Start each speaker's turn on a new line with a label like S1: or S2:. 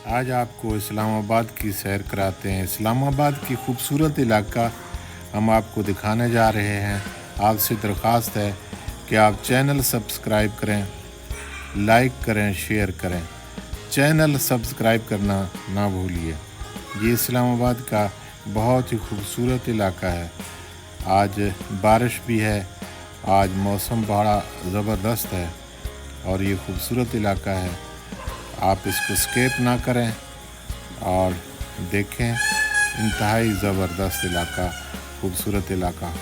S1: आज आपको इस्लामाबाद की सैर कराते हैं। इस्लामाबाद की खूबसूरत इलाका हम आपको दिखाने जा रहे हैं। आपसे दरख्वास्त है कि आप चैनल सब्सक्राइब करें, लाइक करें, शेयर करें। चैनल सब्सक्राइब करना ना भूलिए। ये इस्लामाबाद का बहुत ही खूबसूरत इलाका है। आज बारिश भी है, आज मौसम बड़ा ज़बरदस्त है और ये खूबसूरत इलाका है। आप इसको स्किप ना करें और देखें। इंतहाई ज़बरदस्त इलाका, खूबसूरत इलाका।